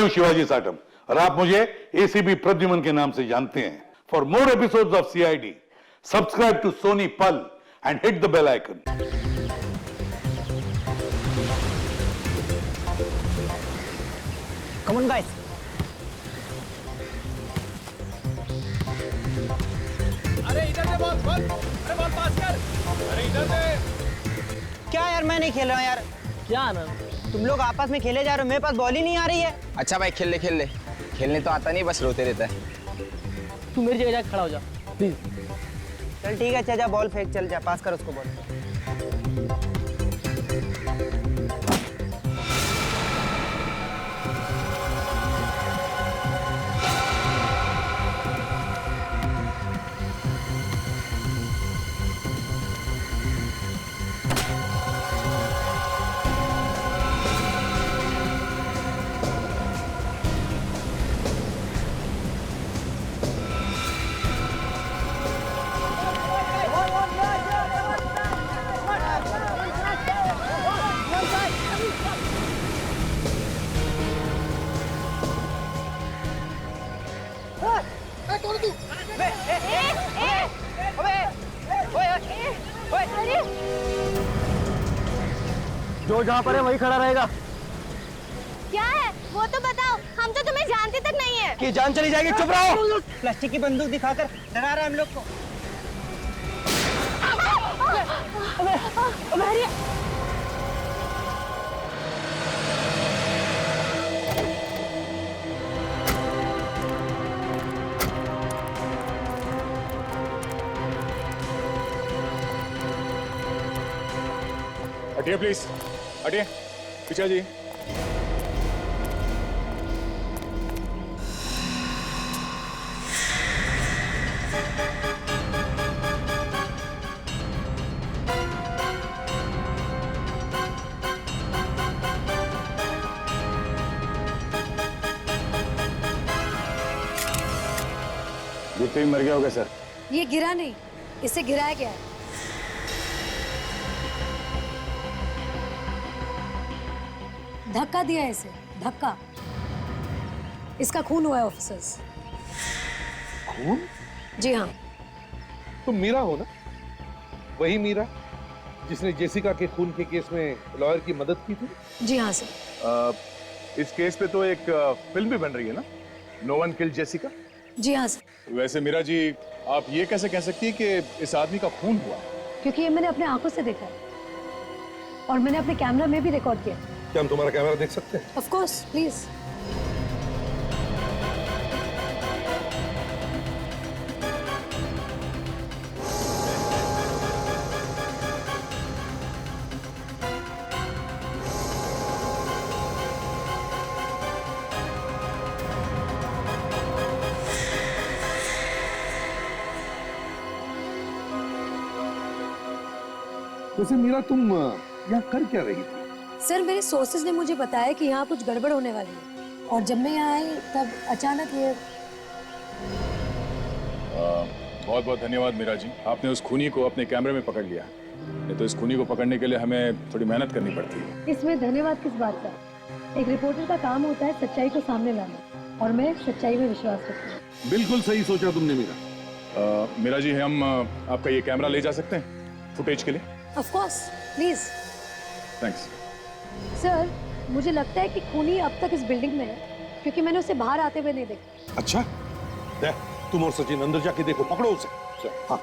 हूं शिवाजी साटम और आप मुझे एसीपी प्रद्युमन के नाम से जानते हैं। For more episodes of CID subscribe to Sony Pal and hit the bell icon. Come on, guys. अरे इधर से बॉल बॉल, अरे बॉल पास कर, अरे इधर से। क्या यार, मैं नहीं खेल रहा हूँ यार। क्या आनंद? तुम लोग आपस में खेले जा रहे हो, मेरे पास बॉल ही नहीं आ रही है। अच्छा भाई खेल ले खेलने तो आता नहीं, बस रोते रहता है। तू मेरी जगह जाके खड़ा हो जा प्लीज। चल ठीक है, अच्छा जा बॉल फेंक, चल जा पास कर उसको बॉल। जो जहाँ पर है वही खड़ा रहेगा। क्या है वो तो बताओ, हम तो तुम्हें जानते तक नहीं है। कि जान चली जाएगी, चुप रहो। प्लास्टिक की बंदूक दिखाकर डरा रहा है हम लोग को। अरे हटिए प्लीज, हटिए पीछे जी। गिरते ही मर गया होगा सर। ये गिरा नहीं, इसे गिराया गया है। धक्का दिया है इसे, धक्का। इसका खून हुआ है ऑफिसर्स। खून? जी हाँ। तुम मीरा हो ना? वही मीरा जिसने जेसिका के खून के केस में लॉयर की मदद की थी? जी हाँ सर। इस केस पे तो एक फिल्म भी बन रही है ना, नो वन किल्ड जेसिका। जी हाँ सर। वैसे मीरा जी, आप ये कैसे कह सकती है कि इस आदमी का खून हुआ? क्योंकि ये मैंने अपने आंखों से देखा है और मैंने अपने कैमरा में भी रिकॉर्ड किया। क्या हम तुम्हारा कैमरा देख सकते हैं? Of course, please. वैसे मीरा, तुम यहाँ कर क्या रही थी? सर, मेरे सोर्सेज ने मुझे बताया कि यहाँ कुछ गड़बड़ होने वाली है और जब मैं यहाँ आई तब अचानक ये। बहुत बहुत धन्यवाद मीरा जी, आपने उस खूनी को अपने कैमरे में पकड़ लिया। नहीं तो इस खूनी को पकड़ने के लिए हमें थोड़ी मेहनत करनी पड़ती है। इसमें धन्यवाद किस बात का? एक रिपोर्टर का काम होता है सच्चाई को सामने लाना और मैं सच्चाई में विश्वास रखती हूँ। बिल्कुल सही सोचा तुमने मीरा। मीरा जी, हम आपका ये कैमरा ले जा सकते हैं फुटेज के लिए? Of course, please. Thanks. Sir, मुझे लगता है कि खूनी अब तक इस बिल्डिंग में है क्योंकि मैंने उसे बाहर आते हुए नहीं देखा। अच्छा, तुम और सचिन अंदर जाके देखो, पकड़ो उसे। हाँ।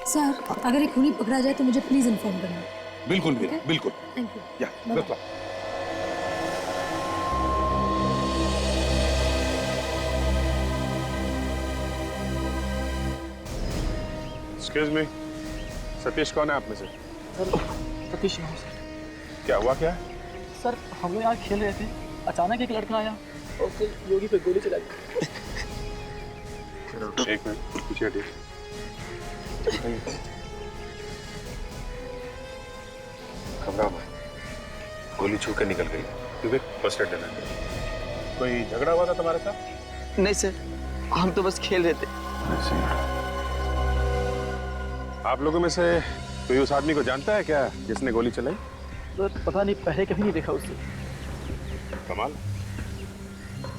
सर, अगर ये खूनी पकड़ा जाए तो मुझे प्लीज इन्फॉर्म करना। बिल्कुल मीरा, बिल्कुल। Thank you. या, बिल्कुल। एक्सक्यूज मी, सतीश कौन है आप में से? सर, सतीश यहाँ सर। क्या हुआ क्या? सर, हम लोग यहाँ खेल रहे थे, अचानक एक लड़का आया और फिर योगी पे गोली चलाई। एक मिनट पीछे हटिए। घबरा मत, गोली छू के निकल गई। क्योंकि फर्स्ट एड देना। कोई झगड़ा हुआ था तुम्हारे साथ? नहीं सर, हम तो बस खेल रहे थे। आप लोगों में से कोई उस आदमी को जानता है क्या जिसने गोली चलाई? सर, पता नहीं, पहले कभी नहीं देखा उससे। कमाल।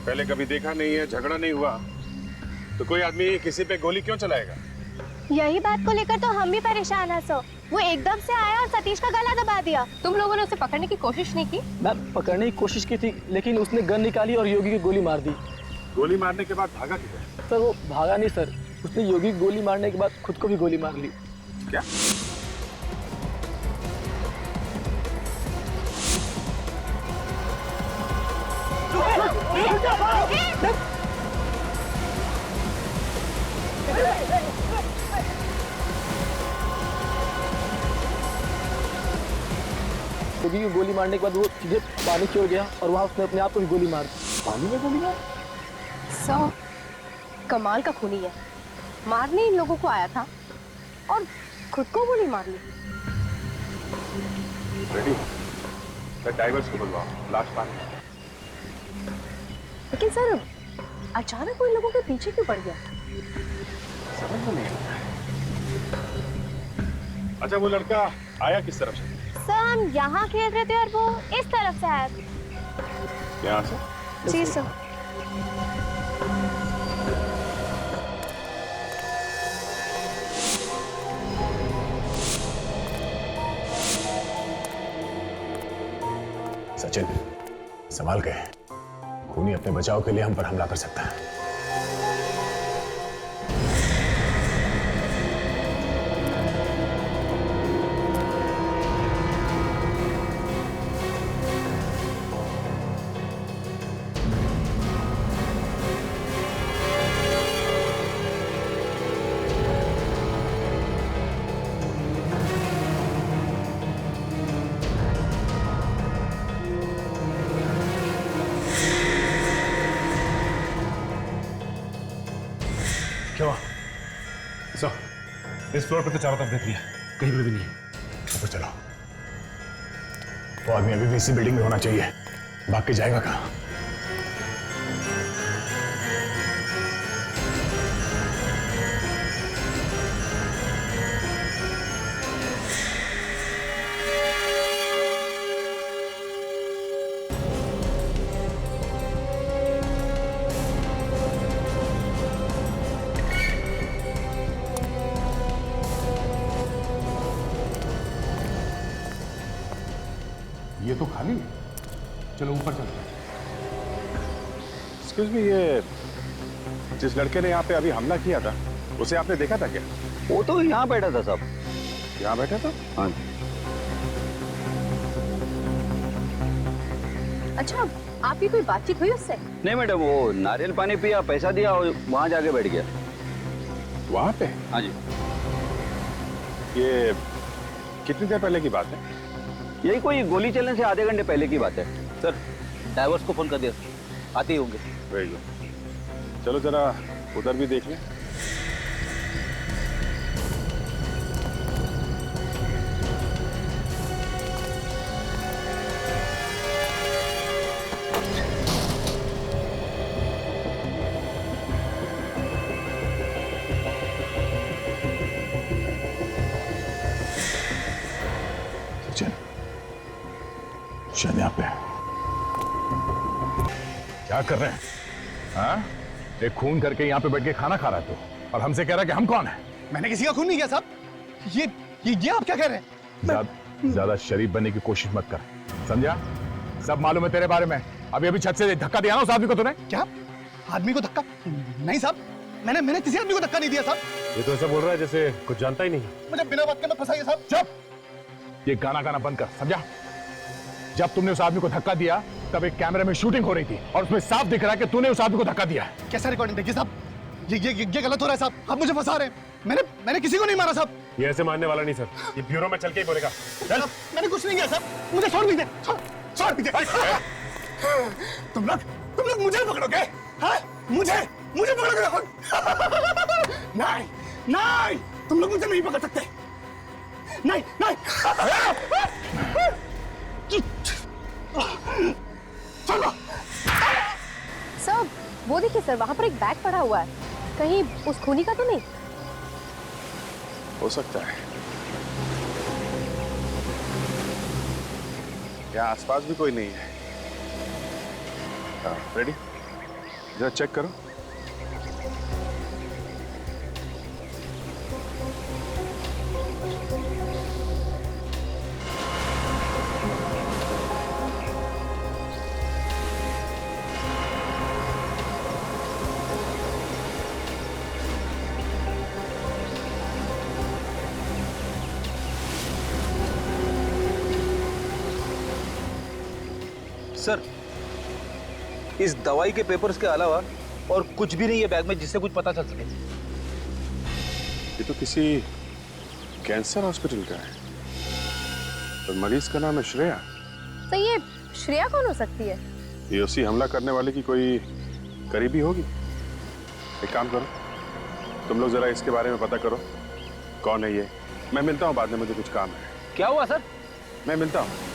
पहले कभी देखा नहीं है, झगड़ा नहीं हुआ, तो कोई आदमी किसी पे गोली क्यों चलाएगा? यही बात को लेकर तो हम भी परेशान हैं सर। वो एकदम से आया और सतीश का गला दबा दिया। तुम लोगों ने उसे पकड़ने की कोशिश नहीं की? मैम पकड़ने की कोशिश की थी, लेकिन उसने गन निकाली और योगी की गोली मार दी। गोली मारने के बाद भागा किधर? सर वो भागा नहीं सर, उसने योगी की गोली मारने के बाद खुद को भी गोली मार ली। क्या? योगी की गोली मारने के बाद वो सीधे पानी की ओर गया और वहाँ उसने अपने आप को भी गोली मार दी। पानी में गोली मार? सर कमाल का खूनी है, मारने इन लोगों को आया था और खुद को गोली मार ली। रेडी? ड्राइवर्स को बुलवाओ, लाश पानी। लेकिन सर अचानक वो इन लोगों के पीछे क्यों पड़ गया? समझ में नहीं आता। अच्छा वो लड़का आया किस तरफ से? सर हम यहाँ खेल रहे थे और वो इस तरफ से आया था। यहाँ से? जी सर। सचिन संभाल के, खूनी अपने बचाव के लिए हम पर हमला कर सकता है। क्या हुआ? सर, इस फ्लोर पे तो चारों तरफ देख लिया, कहीं पर भी नहीं। ऊपर चलो, वो आदमी अभी भी इसी बिल्डिंग में होना चाहिए, भाग के जाएगा कहाँ? ये तो खाली है, चलो ऊपर चलते हैं। एक्सक्यूज मी, ये जिस लड़के ने यहाँ पे अभी हमला किया था, उसे आपने देखा था क्या? वो तो यहाँ बैठा था साहब। यहाँ बैठा था? हाँ। अच्छा आपकी कोई बातचीत हुई उससे? नहीं मैडम, वो नारियल पानी पिया, पैसा दिया और वहाँ जाके बैठ गया। वहाँ पे? हाँ जी। ये कितनी देर पहले की बात है? यही कोई गोली चलने से आधे घंटे पहले की बात है सर। ड्राइवर्स को फोन कर दिया, आते ही होंगे। वेरी गुड, चलो जरा उधर भी देख लें। शायद यहाँ पे। क्या कर रहे हैं? हाँ? एक खून करके यहाँ पे बैठ के खाना खा रहा है तू, और हमसे कह रहा है कि हम कौन है? मैंने किसी का खून नहीं किया साहब। ये आप क्या कह रहे हैं? ज्यादा शरीफ बनने की कोशिश मत कर, समझा? सब मालूम है तेरे बारे में। अभी अभी छत से धक्का दिया ना उस आदमी को तूने। क्या आदमी को धक्का? नहीं साहब, मैंने किसी आदमी को धक्का नहीं दिया साहब। ये तो ऐसा बोल रहा है जैसे कुछ जानता ही नहीं। मुझे बिना बात के मत फंसाइए साहब। चुप! ये गाना गाना बंद कर, समझा? जब तुमने उस आदमी को धक्का दिया तब एक कैमरे में शूटिंग हो रही थी और उसमें साफ दिख रहा है कि तूने उस आदमी को धक्का दिया है। कैसा रिकॉर्डिंग? देखिए साहब, ये गलत हो रहा है साहब। आप मुझे फंसा रहे हैं। मैंने किसी को नहीं मारा साहब। ये ऐसे मानने वाला नहीं सर, ये ब्यूरो में चल के ही बोलेगा। चल। मैंने कुछ नहीं किया साहब, मुझे छोड़ दीजिए। छोड़ दीजिए। तुम लोग मुझे पकड़ोगे? हाँ? मुझे पकड़ोगे? नहीं, तुम लोग मुझे नहीं पकड़ सकते। नहीं। चलो। सर वो देखिए सर, वहाँ पर एक बैग पड़ा हुआ है, कहीं उस खूनी का तो नहीं? हो सकता है। यहाँ आसपास भी कोई नहीं है। हाँ, रेडी? जरा चेक करो। सर, इस दवाई के पेपर्स के अलावा और कुछ भी नहीं है बैग में जिससे कुछ पता चल सके। ये तो किसी कैंसर हॉस्पिटल का है और मरीज का नाम है श्रेया। तो ये श्रेया कौन हो सकती है? ये उसी हमला करने वाले की कोई करीबी होगी। एक काम करो, तुम लोग जरा इसके बारे में पता करो, कौन है ये। मैं मिलता हूँ बाद में, मुझे कुछ काम है। क्या हुआ सर? मैं मिलता हूँ।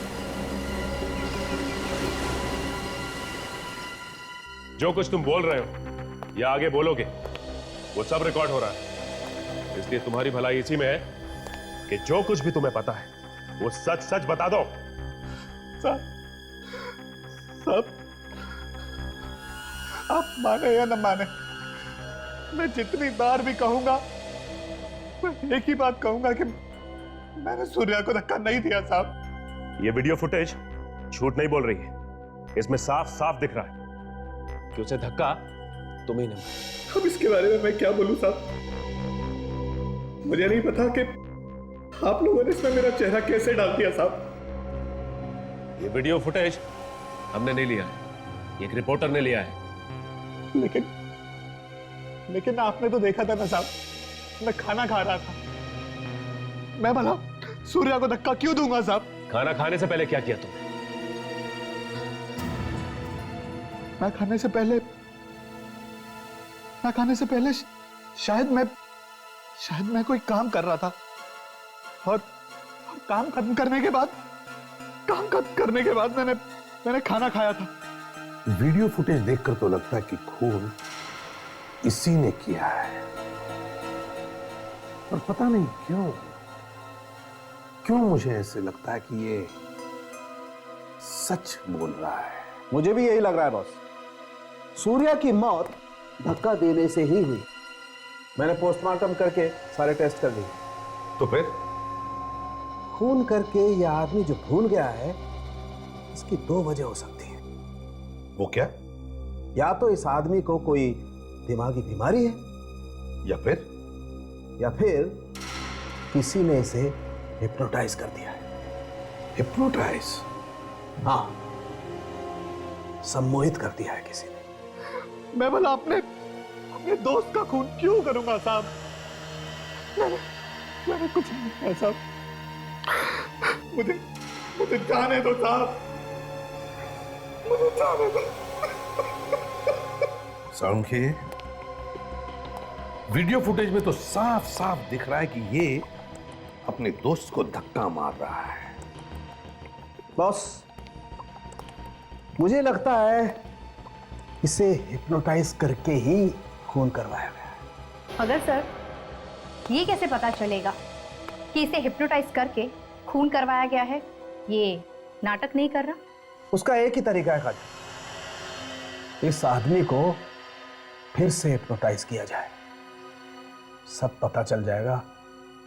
जो कुछ तुम बोल रहे हो या आगे बोलोगे वो सब रिकॉर्ड हो रहा है, इसलिए तुम्हारी भलाई इसी में है कि जो कुछ भी तुम्हें पता है वो सच सच बता दो। सब आप माने या न माने, मैं जितनी बार भी कहूंगा मैं एक ही बात कहूंगा कि मैंने सूर्या को धक्का नहीं दिया साहब। ये वीडियो फुटेज झूठ नहीं बोल रही है, इसमें साफ साफ दिख रहा है कि उसे धक्का तुम ही ने मारा। अब इसके बारे में मैं क्या बोलूं साहब? मुझे नहीं पता कि आप लोगों ने इसमें मेरा चेहरा कैसे डाल दिया साहब। ये वीडियो फुटेज हमने नहीं लिया है, एक रिपोर्टर ने लिया है। लेकिन आपने तो देखा था ना साहब, मैं खाना खा रहा था। मैं भला सूर्या को धक्का क्यों दूंगा साहब? खाना खाने से पहले क्या किया तुमने? मैं खाने से पहले शायद मैं कोई काम कर रहा था और काम खत्म करने के बाद मैंने खाना खाया था। वीडियो फुटेज देखकर तो लगता है कि खून इसी ने किया है, पर पता नहीं क्यों मुझे ऐसे लगता है कि ये सच बोल रहा है। मुझे भी यही लग रहा है बॉस। सूर्या की मौत धक्का देने से ही हुई। मैंने पोस्टमार्टम करके सारे टेस्ट कर लिए। तो फिर खून करके यह आदमी जो भूल गया है, इसकी दो वजह हो सकती है। वो क्या? या तो इस आदमी को कोई दिमागी बीमारी है, या फिर किसी ने इसे हिप्नोटाइज कर दिया है। हिप्नोटाइज? हाँ, सम्मोहित कर दिया है किसी ने। मैं भला अपने दोस्त का खून क्यों करूंगा साहब? मैंने कुछ नहीं किया साहब। मुझे जाने दो साहब, मुझे जाने दो। साउंड, वीडियो फुटेज में तो साफ साफ दिख रहा है कि ये अपने दोस्त को धक्का मार रहा है। बॉस, मुझे लगता है इसे हिप्नोटाइज करके ही खून करवाया गया। मगर सर, ये कैसे पता चलेगा कि इसे हिप्नोटाइज करके खून करवाया गया है? ये नाटक नहीं कर रहा? उसका एक ही तरीका है खाली, इस आदमी को फिर से हिप्नोटाइज किया जाए। सब पता चल जाएगा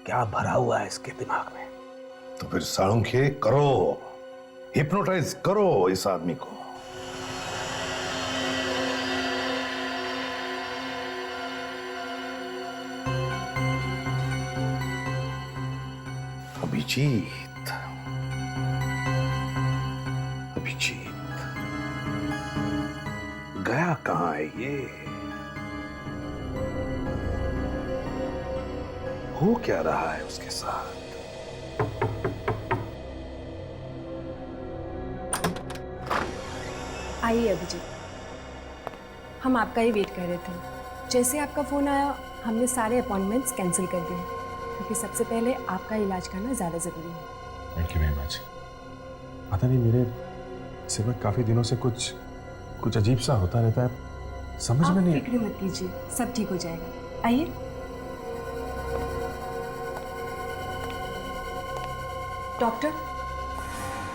क्या भरा हुआ है इसके दिमाग में। तो फिर साळुंखे करो, हिप्नोटाइज करो इस आदमी को। अभिजीत, गया कहां है ये? हो क्या रहा है उसके साथ? आइए अभिजीत, हम आपका ही वेट कर रहे थे। जैसे आपका फोन आया, हमने सारे अपॉइंटमेंट्स कैंसिल कर दिए, क्योंकि सबसे पहले आपका इलाज करना ज़्यादा ज़रूरी है। Thank you very much. पता नहीं, मेरे सिर में काफ़ी दिनों से कुछ अजीब सा होता रहता है, समझ में नहीं। फिक्र मत कीजिए, सब ठीक हो जाएगा। आइए। डॉक्टर,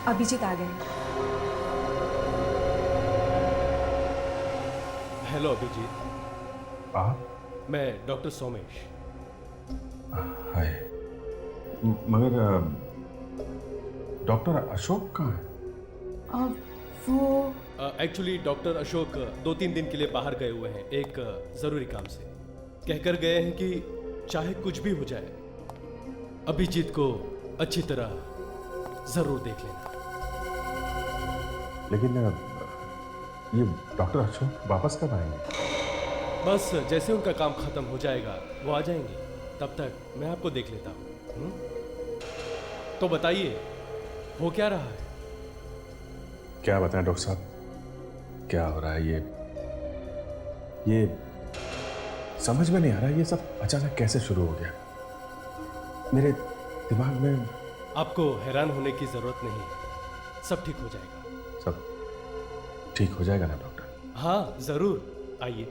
अभिजीत आ गए। हेलो अभिजीत। आप? मैं डॉक्टर सोमेश। हाय। मगर डॉक्टर अशोक कहाँ है? वो एक्चुअली डॉक्टर अशोक 2-3 दिन के लिए बाहर गए हुए हैं, एक जरूरी काम से। कहकर गए हैं कि चाहे कुछ भी हो जाए, अभिजीत को अच्छी तरह जरूर देख लेना। लेकिन ये डॉक्टर अशोक वापस कब आएंगे? बस जैसे उनका काम खत्म हो जाएगा वो आ जाएंगे, तब तक मैं आपको देख लेता हूँ। तो बताइए, हो क्या रहा है? क्या बताएं डॉक्टर साहब, क्या हो रहा है? ये समझ में नहीं आ रहा, ये सब अचानक कैसे शुरू हो गया मेरे दिमाग में। आपको हैरान होने की जरूरत नहीं, सब ठीक हो जाएगा। सब ठीक हो जाएगा ना डॉक्टर? हाँ जरूर, आइए।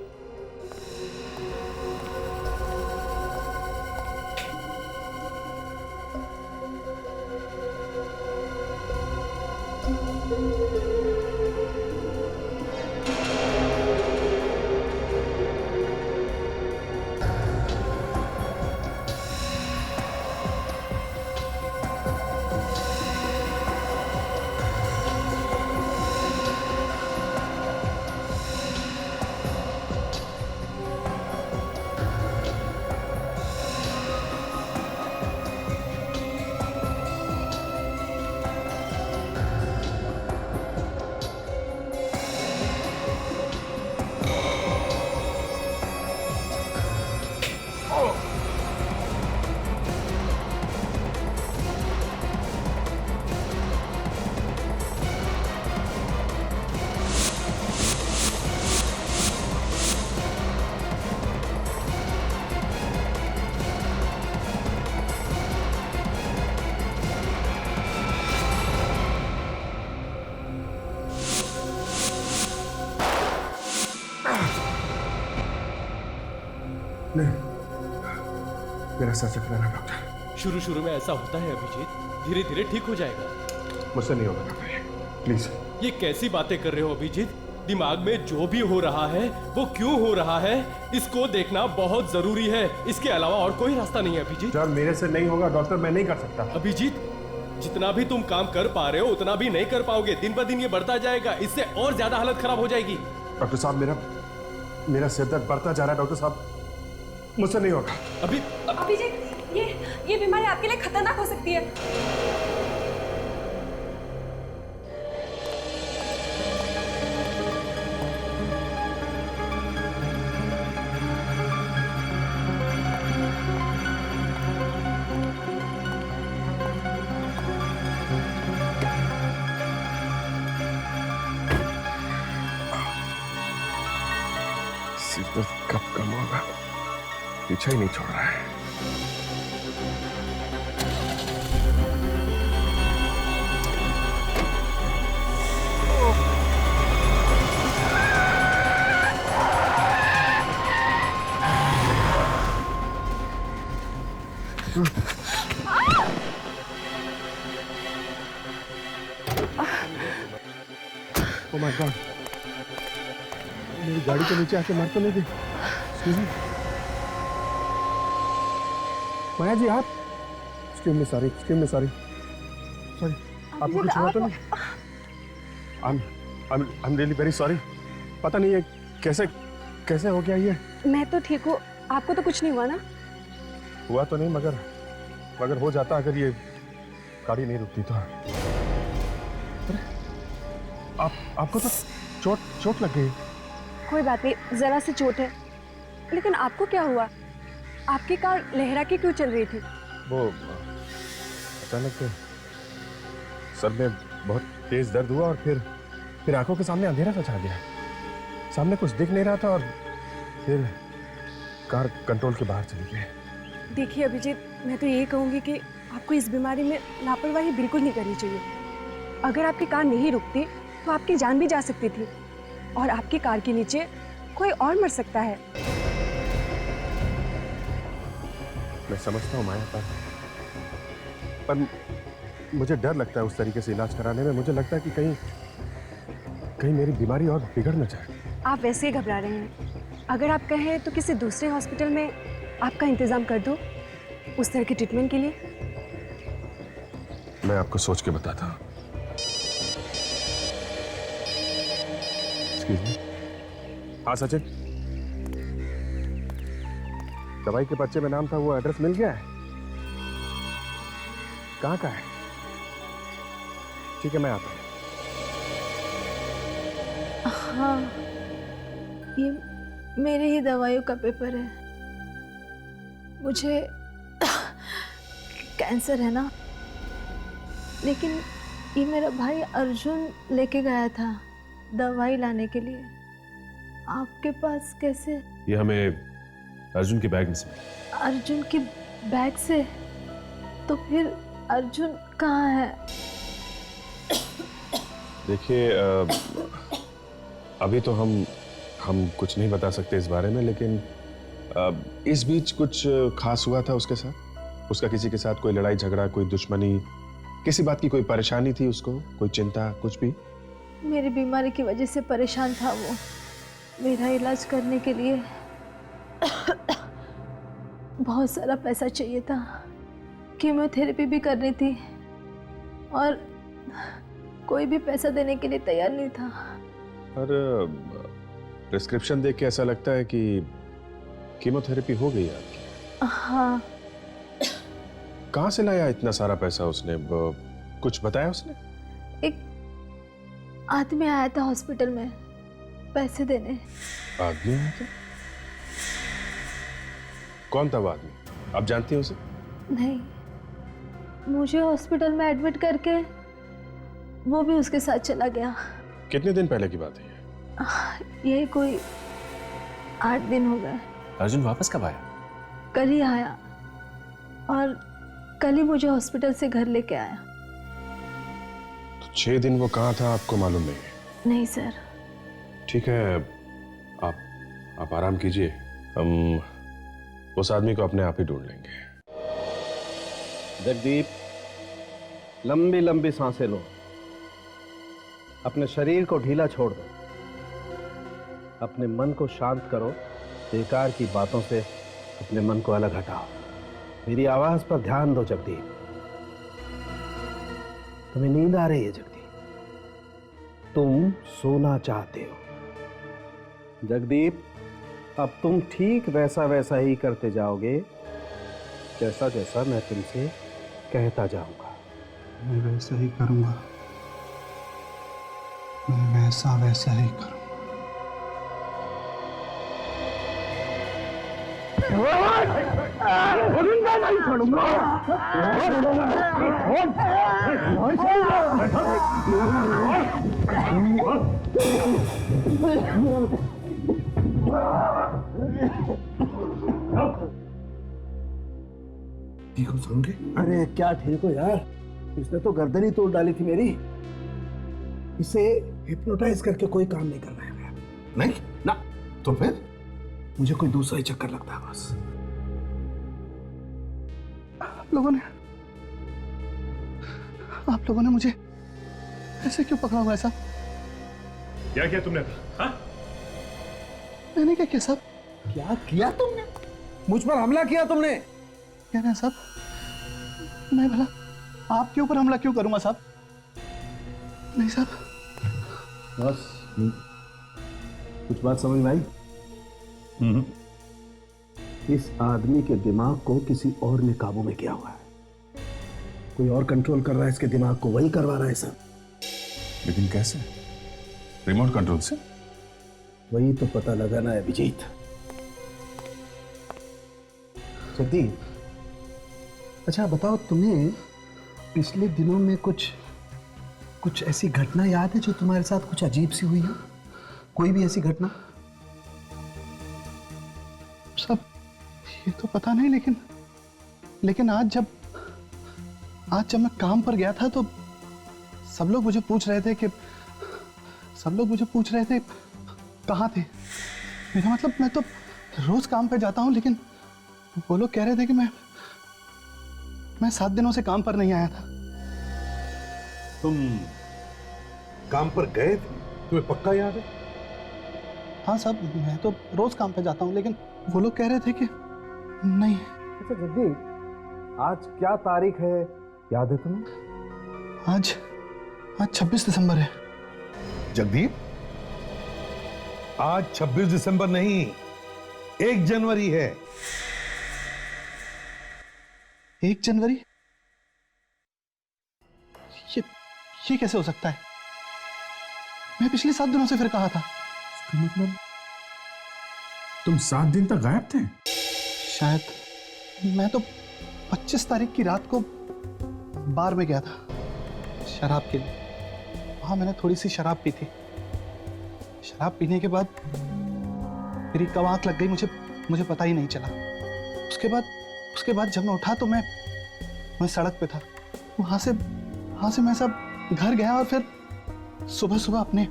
नहीं, मेरा सर चकरा रहा डॉक्टर। शुरू में ऐसा होता है अभिजीत, धीरे धीरे ठीक हो जाएगा। मुझसे नहीं होगा डॉक्टर, प्लीज। ये कैसी बातें कर रहे हो अभिजीत? दिमाग में जो भी हो रहा है वो क्यों हो रहा है, इसको देखना बहुत जरूरी है। इसके अलावा और कोई रास्ता नहीं है अभिजीत। सर मेरे से नहीं होगा डॉक्टर, मैं नहीं कर सकता। अभिजीत, जितना भी तुम काम कर पा रहे हो उतना भी नहीं कर पाओगे। दिन ब दिन ये बढ़ता जाएगा, इससे और ज्यादा हालत खराब हो जाएगी। डॉक्टर साहब, मेरा सिर दर्द बढ़ता जा रहा है। डॉक्टर साहब, मुझसे नहीं होगा। अभिजीत, ये बीमारी आपके लिए खतरनाक हो सकती है। सिर दर्द कब कम होगा, पीछा ही नहीं छोड़ रहा है। Oh my God! मेरी गाड़ी के नीचे आके मार तो नहीं दी? Excuse me? माया जी, आप? Excuse me, sorry. Sorry. आपको कुछ हुआ तो नहीं? I'm really very sorry. पता नहीं ये कैसे हो गया ये? मैं तो ठीक हूँ, आपको तो कुछ नहीं हुआ ना? हुआ तो नहीं, मगर हो जाता अगर ये गाड़ी नहीं रुकती तो। आपको तो चोट लग गई। कोई बात नहीं, जरा सी चोट है। लेकिन आपको क्या हुआ? आपकी कार लहरा के क्यों चल रही थी? वो अचानक सर में बहुत तेज दर्द हुआ और फिर आंखों के सामने अंधेरा सा छा गया। सामने कुछ दिख नहीं रहा था और फिर कार कंट्रोल के बाहर चली गई। देखिए अभिजीत, मैं तो यही कहूँगी कि आपको इस बीमारी में लापरवाही बिल्कुल नहीं करनी चाहिए। अगर आपकी कार नहीं रुकती तो आपकी जान भी जा सकती थी और आपकी कार के नीचे कोई और मर सकता है। मैं समझता हूँ माया, पर मुझे डर लगता है उस तरीके से इलाज कराने में। मुझे लगता है कि कहीं मेरी बीमारी और बिगड़ न जाए। आप वैसे ही घबरा रहे हैं। अगर आप कहें तो किसी दूसरे हॉस्पिटल में आपका इंतज़ाम कर दूँ उस तरह के ट्रीटमेंट के लिए। मैं आपको सोच के बताता हूँ। Excuse me? हाँ सचिन, दवाई के पर्चे में नाम था, वो एड्रेस मिल गया है? कहाँ का है? ठीक है, मैं आता हूँ। हाँ, ये मेरे ही दवाइयों का पेपर है। मुझे कैंसर है ना, लेकिन ये मेरा भाई अर्जुन लेके गया था दवाई लाने के लिए। आपके पास कैसे? ये हमें अर्जुन के बैग में से मिला। अर्जुन के बैग से? तो फिर अर्जुन कहाँ है? देखिए, अभी तो हम कुछ नहीं बता सकते इस बारे में, लेकिन इस बीच कुछ खास हुआ था उसके साथ? उसका किसी के साथ कोई लड़ाई झगड़ा, कोई दुश्मनी, किसी बात की कोई परेशानी थी उसको, कोई चिंता, कुछ भी? मेरी बीमारी की वजह से परेशान था वो। मेरा इलाज करने के लिए बहुत सारा पैसा चाहिए था। कीमोथेरेपी भी करनी थी और कोई भी पैसा देने के लिए तैयार नहीं था। पर प्रिस्क्रिप्शन देख के ऐसा लगता है कि कीमोथेरेपी हो गई है आपकी। हाँ। कहाँ से लाया इतना सारा पैसा उसने? कुछ बताया उसने? एक आदमी आया था हॉस्पिटल में पैसे देने। आदमी आया था? कौन था वो आदमी? आप जानती हैं उसे? नहीं, मुझे हॉस्पिटल में एडमिट करके वो भी उसके साथ चला गया। कितने दिन पहले की बात है ये? यही कोई 8 दिन हो गए। अर्जुन वापस कब आया? कल ही आया और कल ही मुझे हॉस्पिटल से घर लेके आया। तो 6 दिन वो कहाँ था आपको मालूम नहीं है? नहीं सर। ठीक है, आप आराम कीजिए, हम उस आदमी को अपने आप ही ढूंढ लेंगे। जगदीप, लंबी लंबी सांसें लो, अपने शरीर को ढीला छोड़ दो, अपने मन को शांत करो, बेकार की बातों से अपने मन को अलग हटाओ। मेरी आवाज पर ध्यान दो जगदीप। तुम्हें नींद आ रही है जगदीप? तुम सोना चाहते हो जगदीप। अब तुम ठीक वैसा वैसा ही करते जाओगे जैसा जैसा मैं तुमसे कहता जाऊंगा। मैं वैसा ही करूंगा, मैं वैसा वैसा ही करूंगा। नहीं छोड़ूंगा। ठीक हो समझे? अरे क्या ठीक हो यार, इसने तो गर्दन ही तोड़ डाली थी मेरी। इसे हिप्नोटाइज करके कोई काम नहीं करना है। नहीं ना, तो फिर मुझे कोई दूसरा ही चक्कर लगता है बस। आप लोगों ने मुझे ऐसे क्यों पकड़ा हुआ है साहब? क्या किया तुमने? हाँ? मैंने क्या किया साहब? क्या किया तुमने? मुझ पर हमला किया तुमने? क्या कहा साहब? मैं भला आपके ऊपर हमला क्यों करूंगा साहब? नहीं साहब। बस कुछ बात समझ में आई? इस आदमी के दिमाग को किसी और ने काबू में किया हुआ है। कोई और कंट्रोल कर रहा है इसके दिमाग को, वही करवा रहा है सब। लेकिन कैसे? रिमोट कंट्रोल से? वही तो पता लगाना है अभिजीत। जगदीप, अच्छा बताओ, तुम्हें पिछले दिनों में कुछ ऐसी घटना याद है जो तुम्हारे साथ कुछ अजीब सी हुई हो? कोई भी ऐसी घटना? सब ये तो पता नहीं, लेकिन आज जब मैं काम पर गया था तो सब लोग मुझे पूछ रहे थे कहाँ थे। मेरा मतलब, मैं तो रोज काम पे जाता हूँ, लेकिन वो लोग कह रहे थे कि मैं 7 दिनों से काम पर नहीं आया था। तुम काम पर गए थे? तुम्हें पक्का याद है? हाँ साहब, मैं तो रोज काम पे जाता हूँ, लेकिन वो लोग कह रहे थे कि नहीं। अच्छा जगदीप, आज क्या तारीख है, याद है तुम्हें? आज 26 दिसंबर है। जगदीप, आज 26 दिसंबर नहीं, 1 जनवरी है। 1 जनवरी? ये कैसे हो सकता है? मैं पिछले 7 दिनों से फिर कहा था। इसका मतलब तुम 7 दिन तक गायब थे? शायद। मैं तो 25 तारीख की रात को बार में गया था शराब के लिए। वहां मैंने थोड़ी सी शराब पी थी। शराब पीने के बाद मेरी कब आंख लग गई मुझे पता ही नहीं चला। उसके बाद जब मैं उठा तो मैं सड़क पे था। वहां से मैं सब घर गया और फिर सुबह सुबह अपने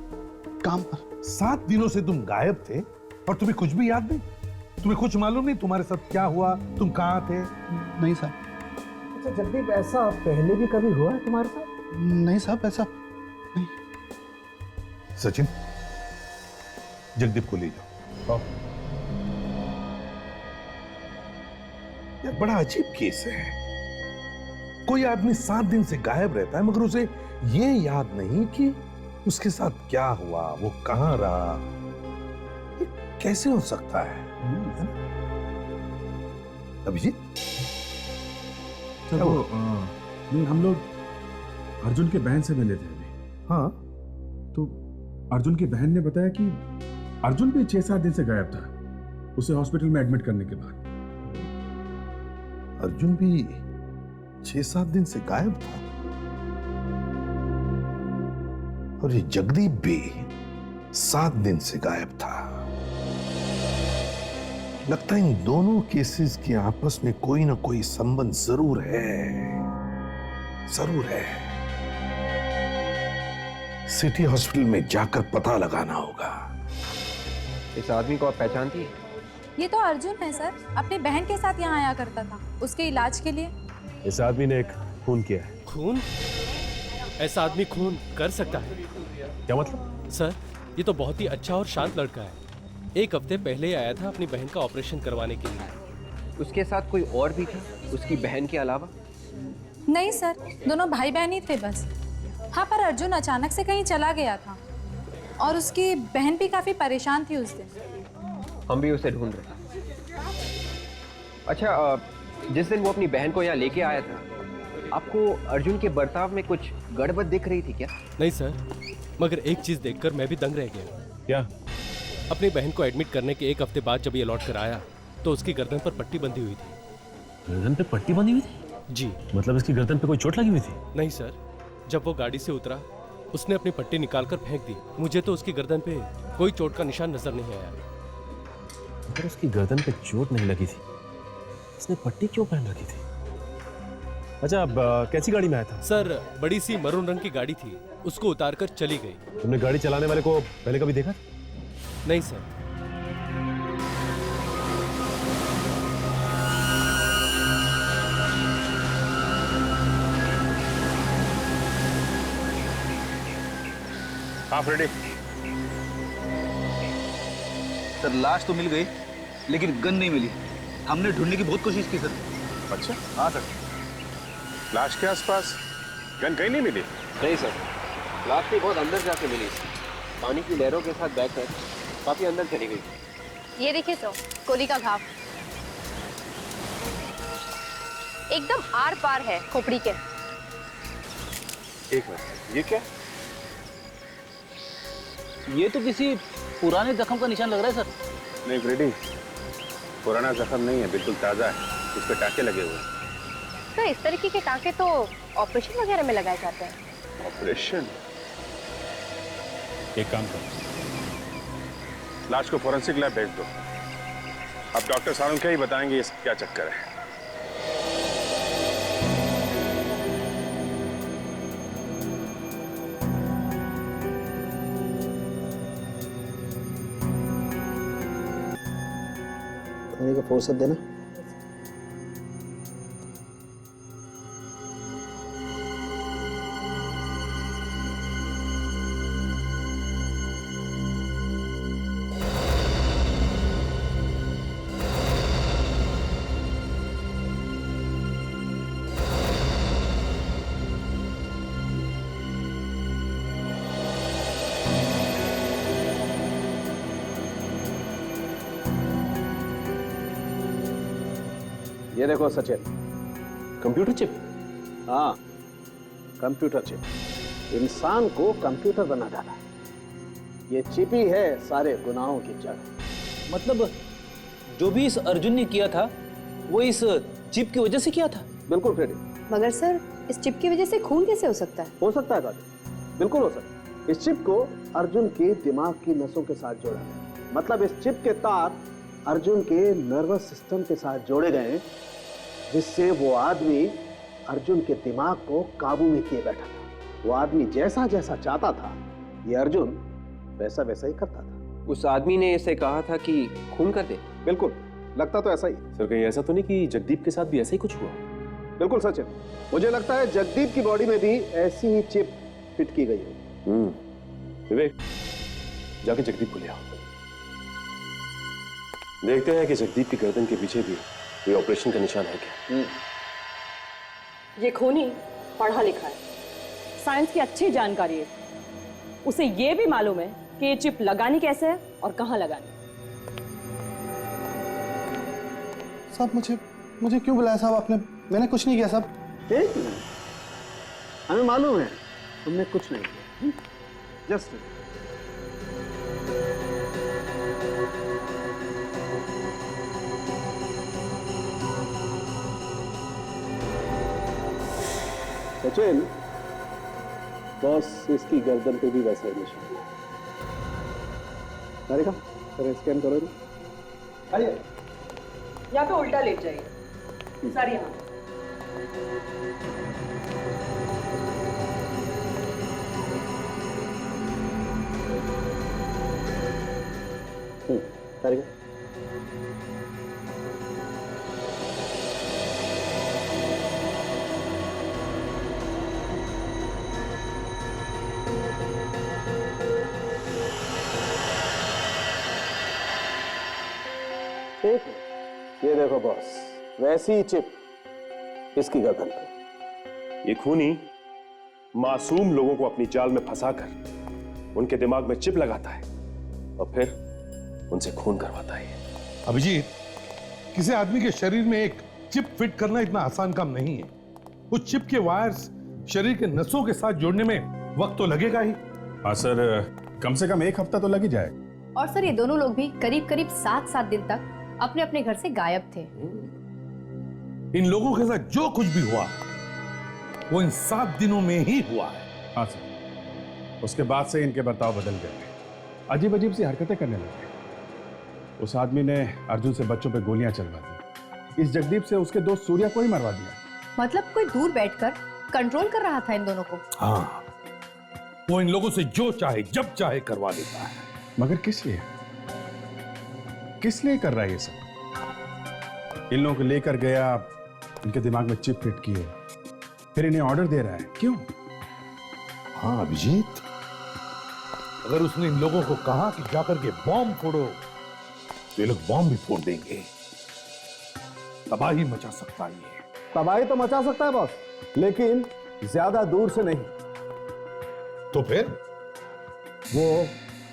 काम पर। 7 दिनों से तुम गायब थे और तुम्हें कुछ भी याद नहीं? तुम्हें कुछ मालूम नहीं तुम्हारे साथ क्या हुआ, तुम कहाँ थे? नहीं साहब। अच्छा जगदीप, ऐसा पहले भी कभी हुआ है तुम्हारे साथ? नहीं साहब, ऐसा नहीं। सचिन, जगदीप को ले जाओ। यार बड़ा अजीब केस है। कोई आदमी 7 दिन से गायब रहता है मगर उसे ये याद नहीं कि उसके साथ क्या हुआ, वो कहां रहा। ये कैसे हो सकता है ना? अभिजीत, तो नहीं, हम लोग अर्जुन के बहन से मिले थे अभी। हाँ, तो अर्जुन की बहन ने बताया कि अर्जुन भी 6-7 दिन से गायब था, उसे हॉस्पिटल में एडमिट करने के बाद। अर्जुन भी 6-7 दिन से गायब था और ये जगदीप भी 7 दिन से गायब था। लगता है इन दोनों केसेस के आपस में कोई ना कोई संबंध जरूर है। सिटी हॉस्पिटल में जाकर पता लगाना होगा। इस आदमी को आप पहचानती है? ये तो अर्जुन है सर, अपनी बहन के साथ यहाँ आया करता था उसके इलाज के लिए। इस आदमी ने एक खून किया है। खून? ऐसा आदमी खून कर सकता है? क्या मतलब? सर, ये तो बहुत ही अच्छा और शांत लड़का है। 1 हफ्ते पहले ही आया था अपनी बहन का ऑपरेशन करवाने के लिए। उसके साथ कोई और भी था उसकी बहन के अलावा? नहीं सर, दोनों भाई बहन ही थे बस। हाँ, पर अर्जुन अचानक से कहीं चला गया था और उसकी बहन भी काफी परेशान थी उस दिन। हम भी उसे ढूंढ रहे हैं। अच्छा, जिस दिन वो अपनी बहन को यहाँ लेके आया था, आपको अर्जुन के बर्ताव में कुछ गड़बड़ दिख रही थी क्या? नहीं सर, मगर एक चीज देखकर मैं भी दंग रह गया। क्या? अपनी बहन को एडमिट करने के 1 हफ्ते बाद जब ये लौट कर आया तो उसकी गर्दन पर पट्टी बंधी हुई थी। गर्दन पे पट्टी बंधी हुई थी? जी। मतलब इसकी गर्दन पे कोई चोट लगी हुई थी? नहीं सर, जब वो गाड़ी से उतरा उसने अपनी पट्टी निकालकर फेंक दी। मुझे तो उसकी गर्दन पे कोई चोट का निशान नजर नहीं आया। अगर उसकी गर्दन पे चोट नहीं लगी थी, इसने पट्टी क्यों पहन रखी थी? अच्छा, अब कैसी गाड़ी में आया था? सर, बड़ी सी मरून रंग की गाड़ी थी, उसको उतारकर चली गई। तुमने गाड़ी चलाने वाले को पहले कभी देखा? नहीं सर। आप रेडी? सर, लाश तो मिल गई लेकिन गन नहीं मिली। हमने ढूंढने की बहुत कोशिश की सर। अच्छा, हाँ सर। लाश के आसपास गन कहीं नहीं मिली? नहीं सर, लाश भी बहुत अंदर जाके मिली। पानी की लहरों के साथ बहकर काफी अंदर चली गई। ये देखिए सर, गोली का घाव एकदम आर पार है खोपड़ी के। एक मिनट, ये क्या? ये तो किसी पुराने जख्म का निशान लग रहा है सर। नहीं फ्रेडी, पुराना जख्म नहीं है, बिल्कुल ताजा है। उस पर टाके लगे हुए हैं। तो इस तरीके के टाके तो ऑपरेशन वगैरह में लगाए जाते हैं। ऑपरेशन? एक काम करो, लाश को फोरेंसिक लैब भेज दो। अब डॉक्टर सारुण क्या ही बताएंगे ये क्या चक्कर है। खाने का फुर्सत देना। ये देखो सचिन, कंप्यूटर चिप? हाँ, कंप्यूटर चिप। इंसान को कंप्यूटर बना डाला। ये चिप ही है सारे गुनाहों की जड़। मतलब जो भी इस अर्जुन ने किया था वो इस चिप की वजह से किया था? बिल्कुल फ्रेडी। मगर सर, इस चिप की वजह से खून कैसे हो सकता है? हो सकता है काजल, बिल्कुल हो सकता है। इस चिप को अर्जुन के दिमाग की नसों के साथ जोड़ा गया। मतलब इस चिप के तार अर्जुन के नर्वस सिस्टम के साथ जोड़े गए, जिससे वो आदमी अर्जुन के दिमाग को काबू में किए बैठा था। वो आदमी जैसा जैसा चाहता था, ये अर्जुन वैसा वैसा ही करता था। उस आदमी ने इसे कहा था कि खून कर दे? बिल्कुल, लगता तो ऐसा ही। सर कहीं ऐसा तो नहीं कि जगदीप के साथ भी ऐसा ही कुछ हुआ? बिल्कुल सचिन, मुझे लगता है जगदीप की बॉडी में भी ऐसी ही चिप फिट की गई है। विवेक, जाके जगदीप को ले आओ। देखते हैं कि जगदीप की गर्दन के पीछे भी कोई ऑपरेशन का निशान है क्या। ये खूनी पढ़ा लिखा है, साइंस की अच्छी जानकारी है। उसे ये भी मालूम है कि ये चिप लगानी कैसे है और कहाँ लगानी। साहब मुझे क्यों बुलाया साहब आपने? मैंने कुछ नहीं किया साहब। एक मिनट, हमें मालूम है तुमने कुछ नहीं किया। जस्ट सचिन, बस इसकी गर्दन पे भी वैसा ही निशान है। तारिका, जरा स्कैन करो। आइए, यहाँ पे उल्टा लेट जाइए सर। यहाँ तारिका, ठीक है, ये देखो बॉस, वैसी ही चिप इसकी गर्दन पे। ये खूनी मासूम लोगों को अपनी जाल में फंसाकर उनके दिमाग में चिप लगाता है और फिर उनसे खून करवाता है। अभिजीत, किसी आदमी के शरीर में एक चिप फिट करना इतना आसान काम नहीं है। उस चिप के वायर्स शरीर के नसों के साथ जोड़ने में वक्त तो लगेगा ही। हाँ सर, कम से कम 1 हफ्ता तो लग ही जाए। और सर, ये दोनों लोग भी करीब करीब 7-7 दिन तक अपने अपने घर से गायब थे। इन लोगों के साथ जो कुछ भी हुआ वो इन 7 दिनों में ही हुआ है। हाँ सर, उसके बाद से इनके बर्ताव बदल गए, अजीब अजीब सी हरकतें करने लगे। उस आदमी ने अर्जुन से बच्चों पे गोलियां चलवा दी। इस जगदीप से उसके दोस्त सूर्या को ही मरवा दिया। मतलब कोई दूर बैठकर कंट्रोल कर रहा था इन दोनों को। हाँ, वो इन लोगों से जो चाहे जब चाहे करवा देता है। मगर किस लिए? किस लिए कर रहा है ये सब? इन लोगों को लेकर गया, इनके दिमाग में चिप फिट की है, फिर इन्हें ऑर्डर दे रहा है। क्यों? हाँ अभिजीत, अगर उसने इन लोगों को कहा कि जाकर के बॉम्ब फोड़ो तो ये लोग बॉम्ब भी फोड़ देंगे। तबाही मचा सकता है ये। तबाही तो मचा सकता है बॉस, लेकिन ज्यादा दूर से नहीं। तो फिर वो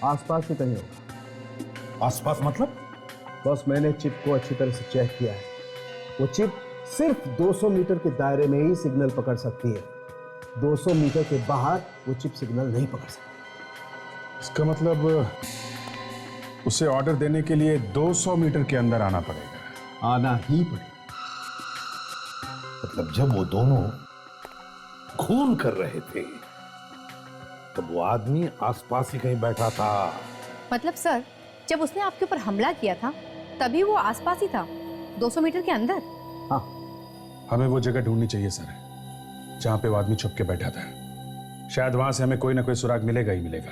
आसपास ही कहीं होगा। आसपास मतलब? बस मैंने चिप को अच्छी तरह से चेक किया है। वो चिप सिर्फ 200 मीटर के दायरे में ही सिग्नल पकड़ सकती है। 200 मीटर के बाहर वो चिप सिग्नल नहीं पकड़ सकती। इसका मतलब उसे ऑर्डर देने के लिए 200 मीटर के अंदर आना पड़ेगा। आना ही पड़ेगा। मतलब जब वो दोनों खून कर रहे थे तब वो आदमी आसपास ही कहीं बैठा था। मतलब सर, जब उसने आपके ऊपर हमला किया था तभी वो आसपास ही था, 200 मीटर के अंदर। हाँ, हमें वो जगह ढूंढनी चाहिए सर, जहां पे वो आदमी छुप के बैठा था। शायद वहां से हमें कोई ना कोई सुराग मिलेगा ही मिलेगा।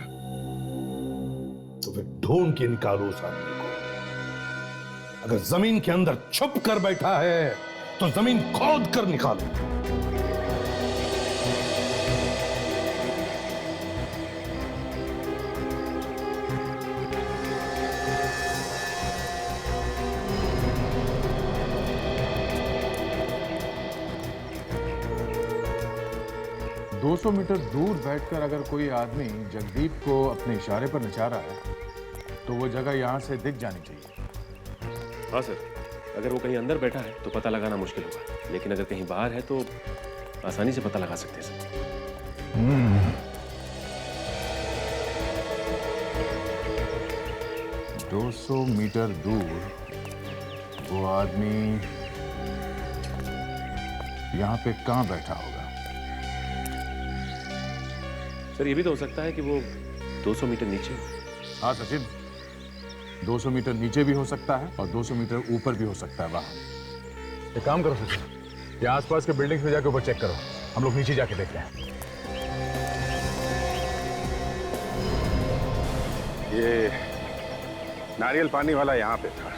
तो फिर ढूंढ के निकालो उस आदमी को। अगर जमीन के अंदर छुप कर बैठा है तो जमीन खोद कर निकालो। 200 मीटर दूर बैठकर अगर कोई आदमी जगदीप को अपने इशारे पर नचा रहा है तो वो जगह यहां से दिख जानी चाहिए। हाँ सर, अगर वो कहीं अंदर बैठा है तो पता लगाना मुश्किल होगा, लेकिन अगर कहीं बाहर है तो आसानी से पता लगा सकते हैं सर। 200 मीटर दूर वो आदमी यहाँ पे कहाँ बैठा होगा? सर ये भी तो हो सकता है कि वो 200 मीटर नीचे हो। हाँ सचिन, 200 मीटर नीचे भी हो सकता है और 200 मीटर ऊपर भी हो सकता है वहां। एक काम करो सचिन, ये आसपास के बिल्डिंग्स में जाके ऊपर चेक करो, हम लोग नीचे जाके देखते हैं। ये नारियल पानी वाला यहाँ पे था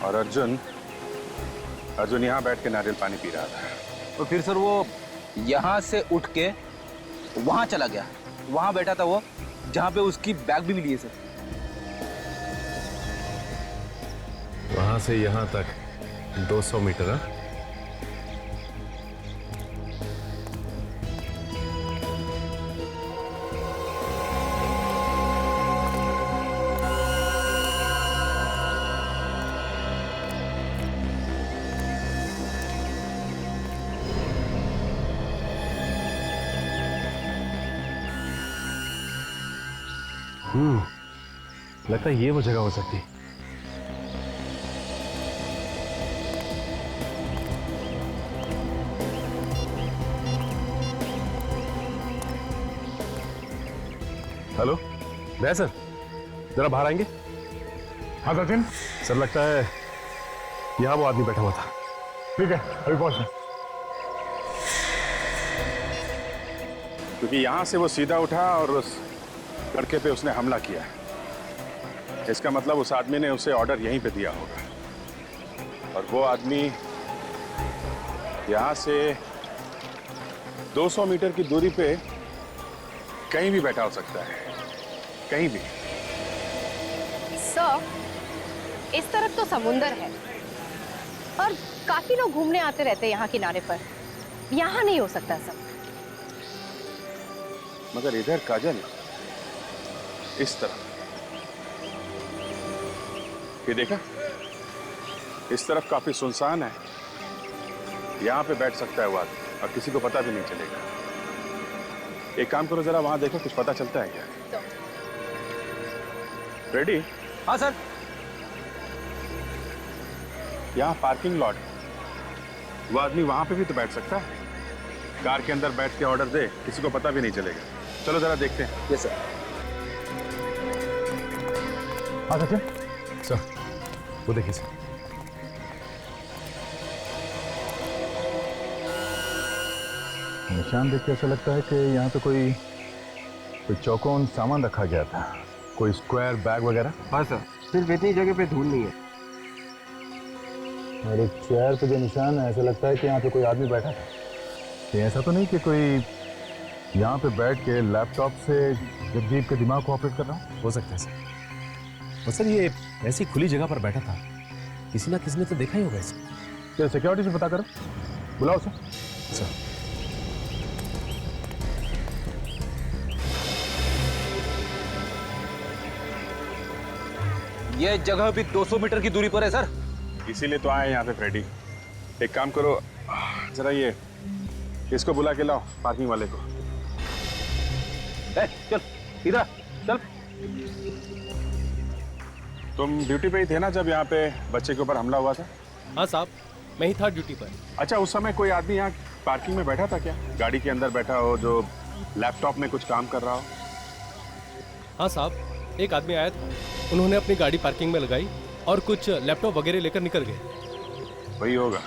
और अर्जुन यहाँ बैठ के नारियल पानी पी रहा था। और फिर सर वो यहाँ से उठ के वहां चला गया, वहां बैठा था वो, जहाँ पे उसकी बैग भी मिली है सर। वहां से यहाँ तक 200 मीटर है। लगता है ये वो जगह हो सकती है। हेलो दया सर, जरा बाहर आएंगे? हाँ सचिन सर, लगता है यहाँ वो आदमी बैठा हुआ था। ठीक है, अभी पहुंच रहे। क्योंकि यहाँ से वो सीधा उठा और उस लड़के पे उसने हमला किया। इसका मतलब उस आदमी ने उसे ऑर्डर यहीं पे दिया होगा और वो आदमी यहाँ से 200 मीटर की दूरी पे कहीं भी बैठा हो सकता है, कहीं भी। सर, इस तरफ तो समुंदर है और काफी लोग घूमने आते रहते हैं यहाँ किनारे पर। यहाँ नहीं हो सकता सर। मगर इधर काजल, इस तरफ ये देखा, इस तरफ काफी सुनसान है। यहाँ पे बैठ सकता है वो आदमी और किसी को पता भी नहीं चलेगा। एक काम करो, जरा वहां देखो, कुछ पता चलता है क्या? रेडी? हाँ सर। यहाँ पार्किंग लॉट, वो आदमी वहां पे भी तो बैठ सकता है। कार के अंदर बैठ के ऑर्डर दे, किसी को पता भी नहीं चलेगा। चलो जरा देखते हैं। Yes sir. हाँ सचिन सर, वो देखिए सर। निशान देख के ऐसा लगता है कि यहाँ पे कोई चौकोन सामान रखा गया था, कोई स्क्वायर बैग वगैरह। हाँ सर, सिर्फ इतनी जगह पे धूल नहीं है। और एक चेयर पे जो निशान है, ऐसा लगता है कि यहाँ पे कोई आदमी बैठा था। ये ऐसा तो नहीं कि कोई यहाँ पे बैठ के लैपटॉप से जगदीप के दिमाग को ऑपरेट कर रहा हूँ? हो सकता है सर। और सर ये ऐसी खुली जगह पर बैठा था, किसी ना किसी ने तो देखा ही होगा इसे। क्या सिक्योरिटी से पता करो, बुलाओ सर। सर ये जगह भी 200 मीटर की दूरी पर है सर। इसीलिए तो आए यहाँ पे फ्रेडी। एक काम करो, जरा ये इसको बुला के लाओ, पार्किंग वाले को। चल इधर चल। तुम ड्यूटी पे ही थे ना जब यहाँ पे बच्चे के ऊपर हमला हुआ था? हाँ साहब, मैं ही था ड्यूटी पर। अच्छा, उस समय कोई आदमी यहाँ पार्किंग में बैठा था क्या? गाड़ी के अंदर बैठा हो, जो लैपटॉप में कुछ काम कर रहा हो? हाँ साहब, एक आदमी आया था, उन्होंने अपनी गाड़ी पार्किंग में लगाई और कुछ लैपटॉप वगैरह लेकर निकल गए। वही होगा।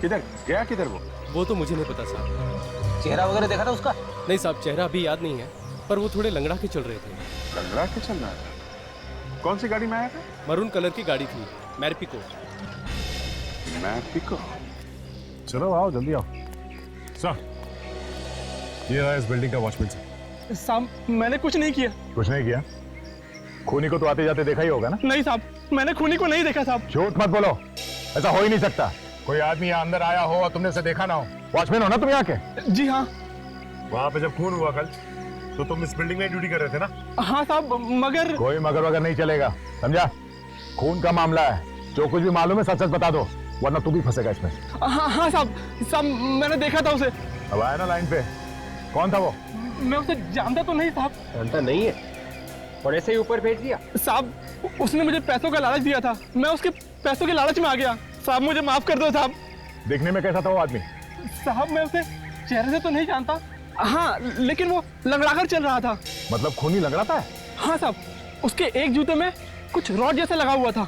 किधर गया, किधर वो तो मुझे नहीं पता साहब। चेहरा वगैरह देखा था उसका? नहीं साहब, चेहरा अभी याद नहीं है, पर वो थोड़े लंगड़ा के चल रहे थे। लंगड़ा के चल रहा था? कौन सी गाड़ी में आया था? मरून कलर की गाड़ी थी, मैरपिको। मैरपिको? चलो आओ, जल्दी आओ। सर, ये रहा इस बिल्डिंग का वॉचमैन सर। साहब, मैंने कुछ नहीं किया। कुछ नहीं किया? खूनी को तो आते जाते देखा ही होगा ना? नहीं साहब, मैंने खूनी को नहीं देखा साहब। झूठ मत बोलो, ऐसा हो ही नहीं सकता। कोई आदमी यहाँ अंदर आया हो और तुमने उसे देखा ना हो। वॉचमैन हो ना तुम यहाँ के? जी हाँ। वहां पे जब खून हुआ कल, तो तुम इस बिल्डिंग में ड्यूटी कर रहे थे ना? हाँ साहब, मगर कोई मगर वगर नहीं चलेगा, समझा? खून का मामला है, जो कुछ भी मालूम है सच सच बता दो, वरना तू भी फंसेगा इसमें। हाँ हाँ साहब, साहब मैंने देखा था उसे। अब आया ना लाइन पे, कौन था वो? मैं उसे जानता तो नहीं साहब। जानता नहीं है और ऐसे ही ऊपर भेज दिया? साहब उसने मुझे पैसों का लालच दिया था, मैं उसके पैसों के लालच में आ गया। साहब मुझे माफ कर दो साहब। दिखने में कैसा था वो आदमी? साहब मैं उसे चेहरे से तो नहीं जानता, हाँ लेकिन वो लंगड़ाकर चल रहा था। मतलब खूनी लंगड़ाता है? हाँ साहब, उसके एक जूते में कुछ रॉड जैसा लगा हुआ था।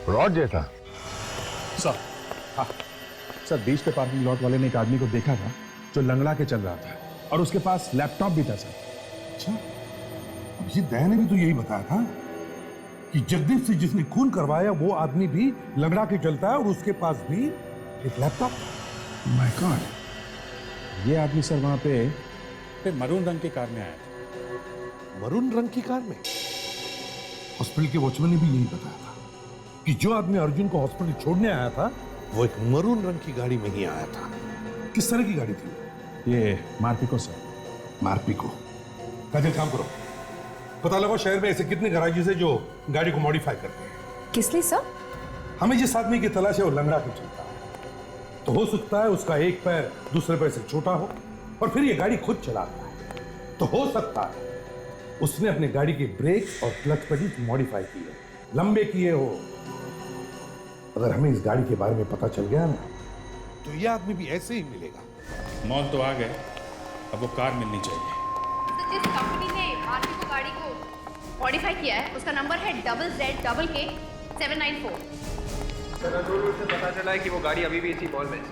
रॉड जैसा? सर, हाँ सर, बीच पे पार्किंग लॉट वाले ने एक आदमी को देखा था जो लंगड़ा के चल रहा था और उसके पास लैपटॉप भी था सर। अच्छा, अब ये दया ने भी तो यही बताया था कि जगदीप से जिसने खून करवाया वो आदमी भी लंगड़ा के चलता है और उसके पास भी एक लैपटॉप। माय गॉड, ये आदमी सर वहां पे मरून रंग की कार में आया था। मरून रंग की कार में? हॉस्पिटल के वॉचमैन ने भी यही बताया था कि जो आदमी अर्जुन को हॉस्पिटल छोड़ने आया था वो एक मरून रंग की गाड़ी में ही आया था। किस तरह की गाड़ी थी? ये मार्पिको सर। मार्पिको? काजल, काम करो, पता लगाओ शहर में ऐसे कितने गैराजेस है जो गाड़ी को मॉडिफाई करते हैं। किस लिए सर? हमें जिस आदमी की तलाश है वो लंगड़ा के चलता है, तो हो सकता है उसका एक पैर दूसरे पैर से छोटा हो और फिर ये गाड़ी खुद चलाता है, तो हो सकता है उसने अपने गाड़ी के ब्रेक और क्लच पेडल मॉडिफाई किए, लंबे किए हो। अगर हमें इस गाड़ी के बारे में पता चल गया ना तो ये आदमी भी ऐसे ही मिलेगा। मॉल तो आ गए, अब वो कार मिलनी चाहिए। जिस कंपनी ने मार्पिको गाड़ी को मॉडिफाई किया है उसका नंबर है ZZK 794। कंट्रोल से पता चला है कि वो गाड़ी अभी भी इसी मॉल में है।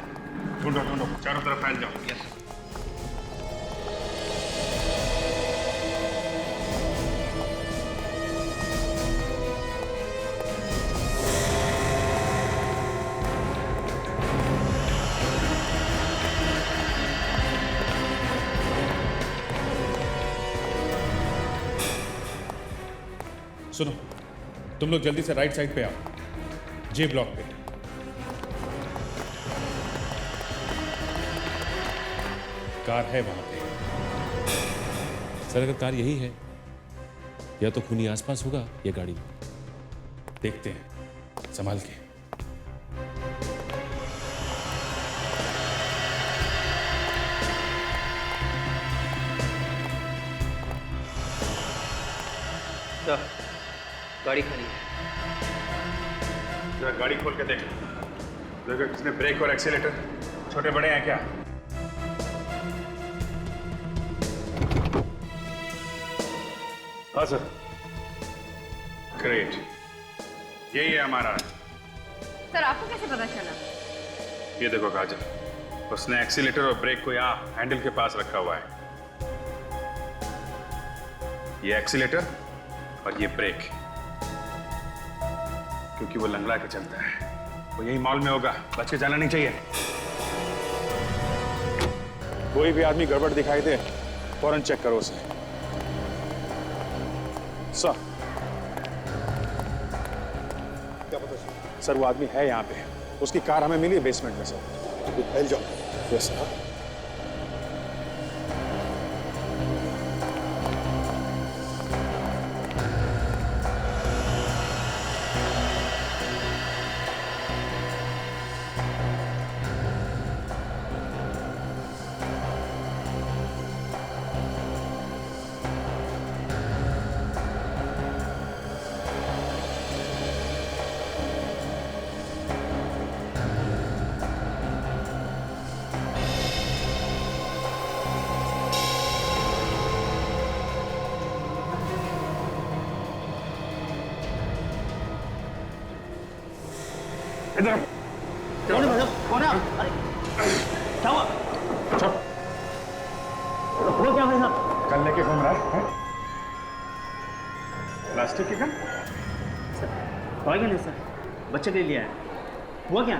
ढूंढो ढूंढो, चारों तरफ फैल जाओ। यस। सुनो, तुम लोग जल्दी से राइट साइड पे आओ, जे ब्लॉक पे। कार है वहां पे। सर, अगर कार यही है या तो खूनी आसपास होगा या गाड़ी में। देखते हैं, संभाल के। सर, गाड़ी खाली है। जरा गाड़ी खोल के देख, देखो किसने ब्रेक और एक्सीलेटर छोटे बड़े हैं क्या? हाँ सर। ग्रेट, यही है हमारा। सर आपको कैसे पता चला? ये देखो काजल, उसने एक्सीलेटर और ब्रेक को यहाँ हैंडल के पास रखा हुआ है। ये एक्सीलेटर और ये ब्रेक, क्योंकि वो लंगड़ा के चलता है। वो यही मॉल में होगा, बच के जाना नहीं चाहिए। कोई भी आदमी गड़बड़ दिखाई दे फौरन चेक करो उसे। सर, सर वो आदमी है यहाँ पे, उसकी कार हमें मिली है बेसमेंट में सर। फैल जाओ। Yes sir. इधर कौन है? कौन है? क्या हुआ? वो क्या भाई साहब? गन लेके घूम रहा है? प्लास्टिक की गन? टॉय गन है सर, बच्चे के लिए है। हुआ क्या?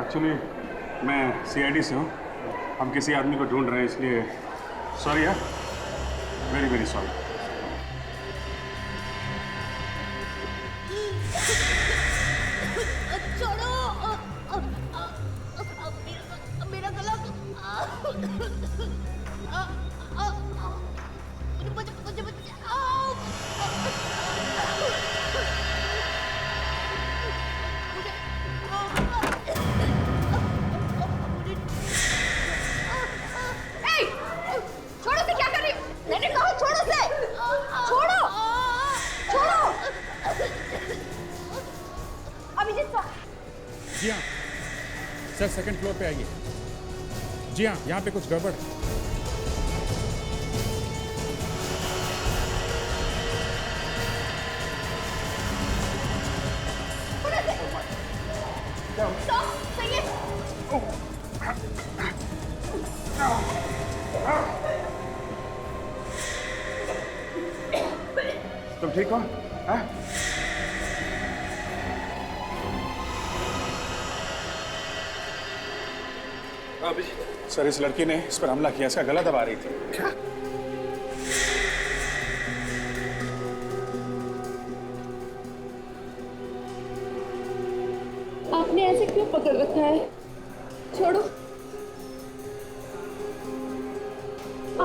एक्चुअली मैं CID से हूँ, हम किसी आदमी को ढूंढ रहे हैं, इसलिए सॉरी यार, वेरी वेरी सॉरी। मेरा गला मुझे सर सेकंड फ्लोर पे आइए। जी हाँ, यहाँ पे कुछ गड़बड़ है। तुम ठीक हो? हाँ? सर, इस लड़की ने इस पर हमला किया, इसका गला दबा रही थी। क्या? आपने ऐसे क्यों पकड़ रखा है? छोड़ो।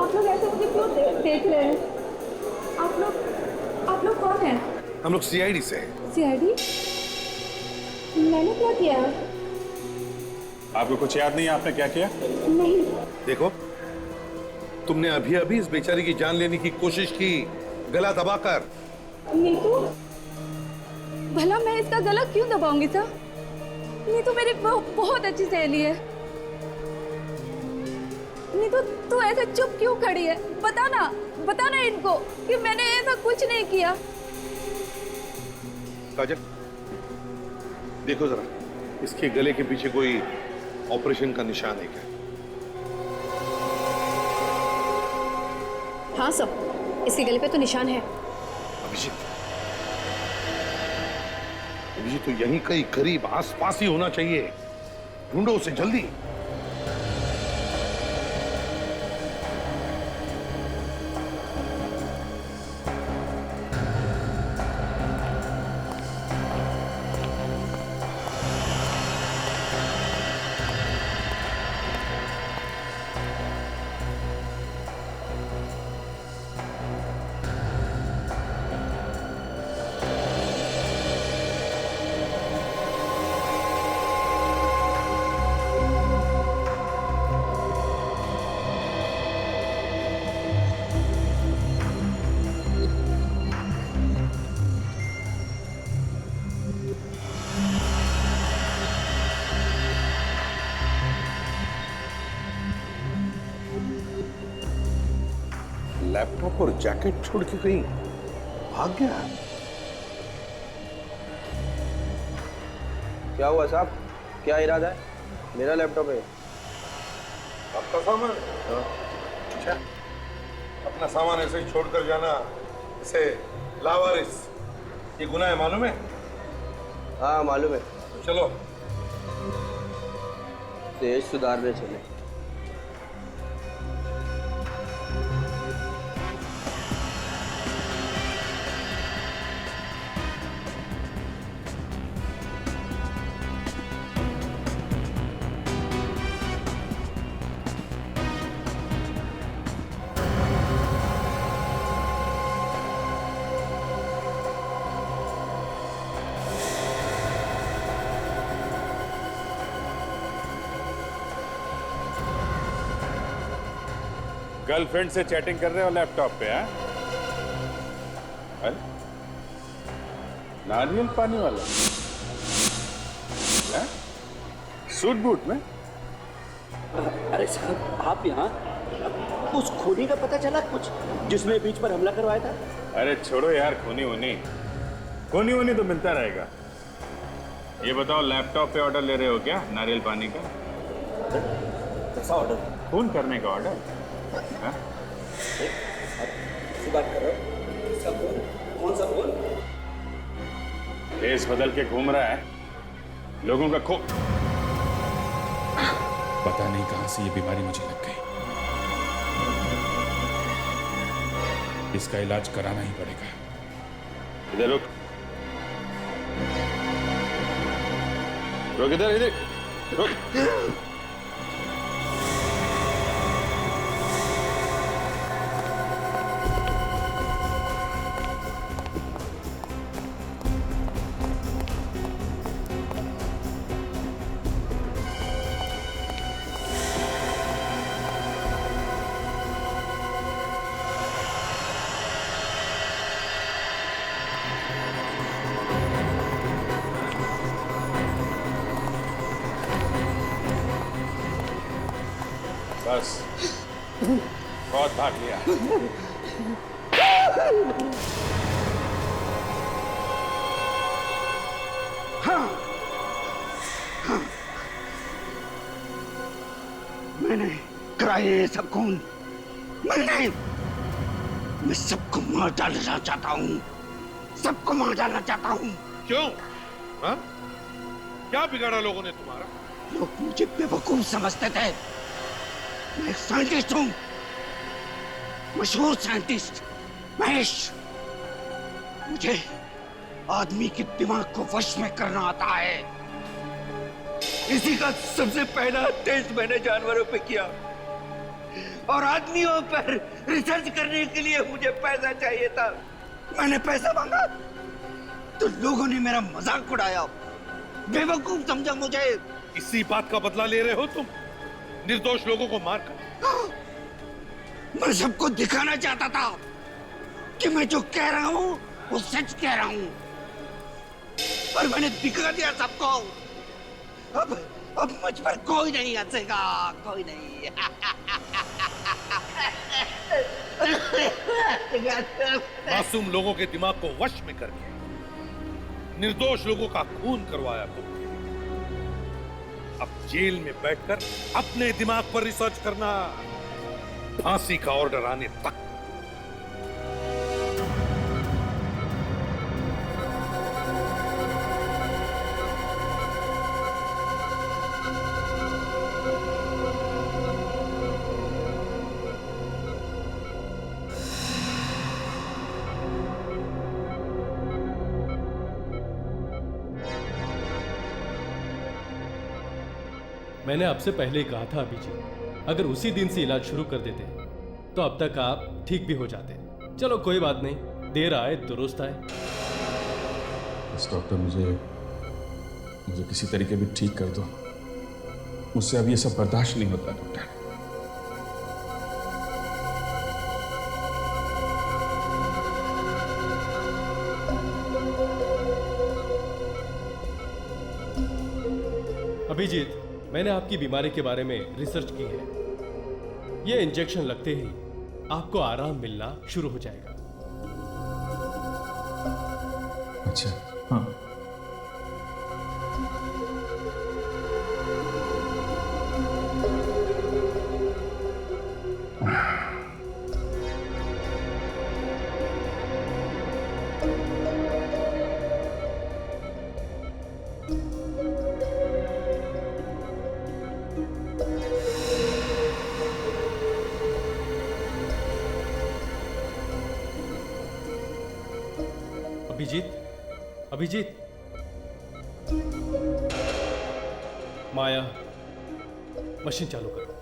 आप लोग ऐसे मुझे क्यों देख रहे हैं? आप लोग कौन हैं? हम लोग सीआईडी से हैं। सीआईडी? मैंने क्या किया? आपको कुछ याद नहीं है आपने क्या किया? नहीं। देखो, तुमने अभी अभी इस बेचारी की जान लेने की कोशिश की, गला दबाकर। नीतू, भला मैं इसका गला क्यों दबाऊंगी सर? नीतू मेरी बहुत अच्छी सहेली है। नीतू, तू ऐसे चुप क्यों खड़ी है? बता ना इनको कि मैंने ऐसा कुछ नहीं किया। काजल, देखो जरा, इसके गले के पीछे कोई ऑपरेशन का निशान है क्या? हाँ सब, इसके गले पे तो निशान है। अभिजीत, अभिजीत तो यहीं कहीं करीब आसपास ही होना चाहिए। ढूंढो उसे जल्दी। लैपटॉप और जैकेट छोड़ के कहीं भाग गया। क्या हुआ साहब? क्या इरादा है? मेरा लैपटॉप है। आपका सामान? अच्छा, अपना सामान ऐसे ही छोड़कर जाना, इसे लावारिस, ये गुनाह है, मालूम है? हाँ मालूम है। तो चलो देश सुधारने चले। गर्लफ्रेंड से चैटिंग कर रहे हो लैपटॉप पे? हैं? अरे नारियल पानी वाला हैं? सूट बूट में? अरे साहब, आप यहाँ उस खूनी का पता चला कुछ जिसने बीच पर हमला करवाया था? अरे छोड़ो यार, खूनी वूनी तो मिलता रहेगा। ये बताओ, लैपटॉप पे ऑर्डर ले रहे हो क्या नारियल पानी का? कैसा ऑर्डर? खून करने का ऑर्डर? बात कर रहे हो? इसका फोन? कौन सा फोन? केस बदल के घूम रहा है, लोगों का खो। पता नहीं कहां से ये बीमारी मुझे लग गई। इसका इलाज कराना ही पड़ेगा। इधर रुक, रुक, इधर रुक। बस बहुत भाग लिया। हाँ, हाँ, मैंने कराए ये सब खून। मैं सबको मार डालना चाहता हूँ, सबको मार डालना चाहता हूँ। क्यों? हाँ? क्या बिगाड़ा लोगों ने तुम्हारा? लोग मुझे बेवकूफ समझते थे। मैं एक साइंटिस्ट हूँ, मशहूर साइंटिस्ट महेश। मुझे आदमी के दिमाग को वश में करना आता है। इसी का सबसे पहला टेस्ट मैंने जानवरों पे किया और आदमियों पर रिसर्च करने के लिए मुझे पैसा चाहिए था। मैंने पैसा मांगा तो लोगों ने मेरा मजाक उड़ाया, बेवकूफ समझा मुझे। इसी बात का बदला ले रहे हो तुम, निर्दोष लोगों को मारकर। मैं सबको दिखाना चाहता था कि मैं जो कह रहा हूँ वो सच कह रहा हूँ, पर मैंने दिखा दिया सबको। अब मुझ पर कोई नहीं हंसेगा, कोई नहीं। मासूम लोगों के दिमाग को वश में करके निर्दोष लोगों का खून करवाया तुमने। अब जेल में बैठकर अपने दिमाग पर रिसर्च करना, फांसी का ऑर्डर आने तक। मैंने आपसे पहले ही कहा था अभिजीत, अगर उसी दिन से इलाज शुरू कर देते तो अब तक आप ठीक भी हो जाते। चलो कोई बात नहीं, देर आए दुरुस्त आए। बस डॉक्टर मुझे किसी तरीके भी ठीक कर दो, मुझसे अब ये सब बर्दाश्त नहीं होता डॉक्टर। अभिजीत, मैंने आपकी बीमारी के बारे में रिसर्च की है। ये इंजेक्शन लगते ही आपको आराम मिलना शुरू हो जाएगा। अच्छा, हाँ। अभिजीत, माया, मशीन चालू करो।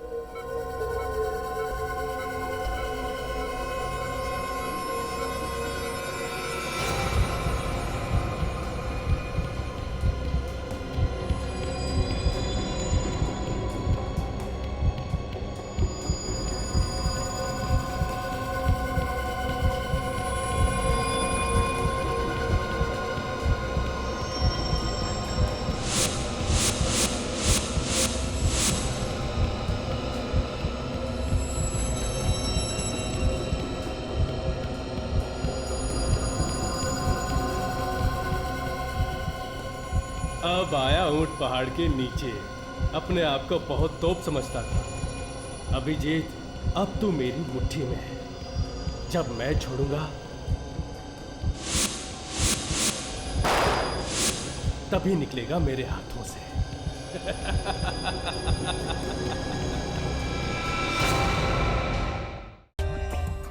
अब आया ऊंट पहाड़ के नीचे। अपने आप को बहुत तोप समझता था। अभिजीत, अब तू मेरी मुट्ठी में है। जब मैं छोड़ूंगा तभी निकलेगा मेरे हाथों से।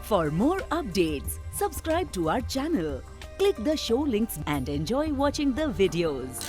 For more updates, subscribe to our channel, click the show links and enjoy watching the videos.